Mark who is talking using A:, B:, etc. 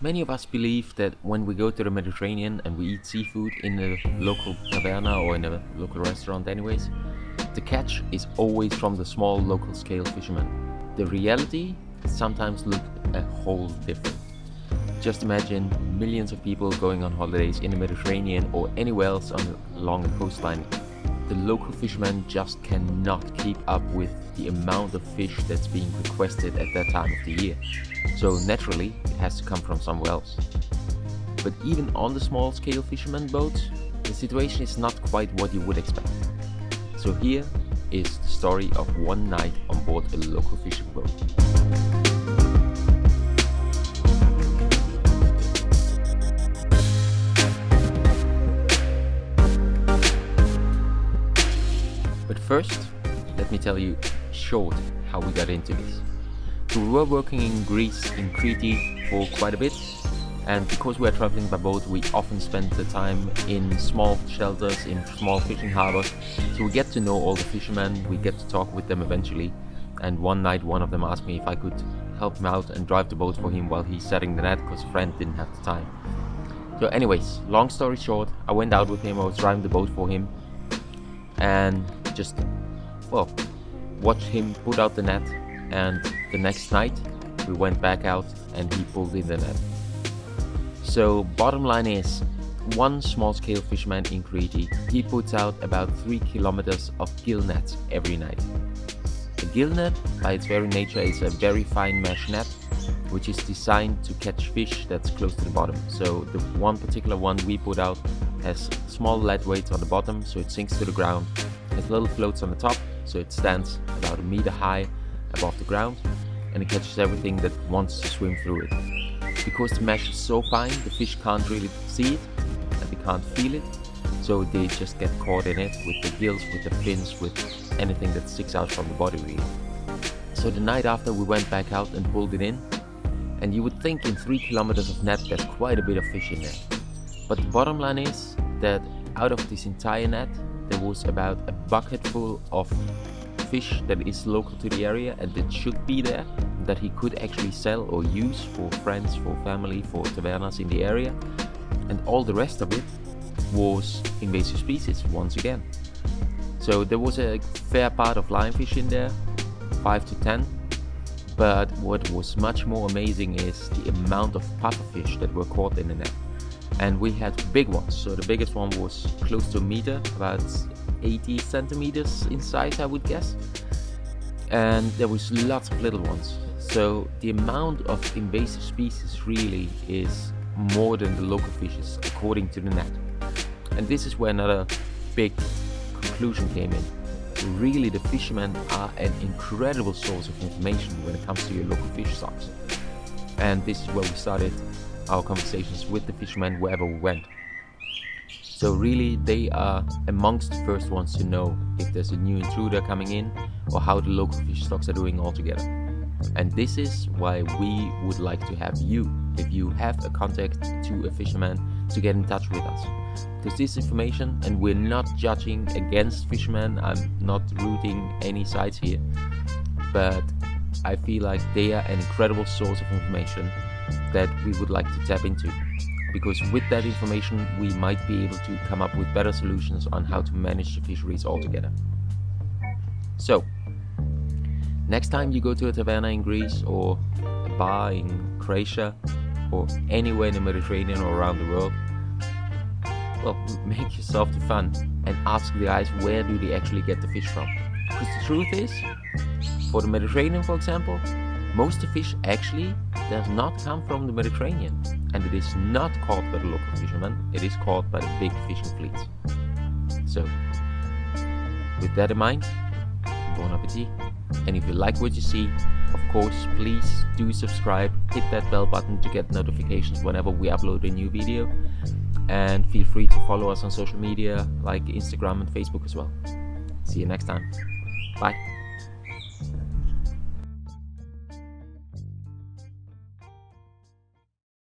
A: Many of us believe that when we go to the Mediterranean and we eat seafood in a local taverna or in a local restaurant anyways, the catch is always from the small local scale fishermen. The reality sometimes looks a whole different. Just imagine millions of people going on holidays in the Mediterranean or anywhere else along the coastline. The local fishermen just cannot keep up with the amount of fish that's being requested at that time of the year. So naturally, it has to come from somewhere else. But even on the small scale fishermen boats, the situation is not quite what you would expect. So here is the story of one night on board a local fishing boat. But first, let me tell you short how we got into this. So we were working in Greece, in Crete, for quite a bit, and because we are traveling by boat, we often spend the time in small shelters, in small fishing harbors, so we get to know all the fishermen, we get to talk with them eventually, and one night one of them asked me if I could help him out and drive the boat for him while he's setting the net, because a friend didn't have the time. So anyways, long story short, I went out with him, I was driving the boat for him, and just, watch him put out the net, and the next night we went back out and he pulled in the net. So bottom line is, one small scale fisherman in Crete, he puts out about 3 kilometers of gill nets every night. A gill net, by its very nature, is a very fine mesh net which is designed to catch fish that's close to the bottom. So the one particular one we put out has small lead weights on the bottom, so it sinks to the ground. Has little floats on the top, so it stands about 1 meter high above the ground, and it catches everything that wants to swim through it. Because the mesh is so fine, the fish can't really see it and they can't feel it, so they just get caught in it with the gills, with the fins, with anything that sticks out from the body really. So the night after we went back out and pulled it in, and you would think in 3 kilometers of net there's quite a bit of fish in there. But the bottom line is that out of this entire net, there was about a bucket full of fish that is local to the area and that should be there, that he could actually sell or use for friends, for family, for tavernas in the area. And all the rest of it was invasive species once again. So there was a fair part of lionfish in there, 5 to 10. But what was much more amazing is the amount of pufferfish that were caught in the net. And we had big ones, so the biggest one was close to 1 meter, about 80 centimeters in size I would guess. And there was lots of little ones. So the amount of invasive species really is more than the local fishes according to the net. And this is where another big conclusion came in. Really, the fishermen are an incredible source of information when it comes to your local fish stocks. And this is where we started our conversations with the fishermen wherever we went. So really, they are amongst the first ones to know if there's a new intruder coming in or how the local fish stocks are doing altogether. And this is why we would like to have you, if you have a contact to a fisherman, to get in touch with us. Because this information, and we're not judging against fishermen, I'm not rooting any sides here, but I feel like they are an incredible source of information that we would like to tap into. Because with that information, we might be able to come up with better solutions on how to manage the fisheries altogether. So, next time you go to a taverna in Greece or a bar in Croatia or anywhere in the Mediterranean or around the world, well, make yourself the fun and ask the guys where do they actually get the fish from. Because the truth is, for the Mediterranean for example, most of the fish actually does not come from the Mediterranean, and it is not caught by the local fishermen, it is caught by the big fishing fleets. So, with that in mind, bon appetit. And if you like what you see, of course, please do subscribe, hit that bell button to get notifications whenever we upload a new video, and feel free to follow us on social media like Instagram and Facebook as well. See you next time. Bye.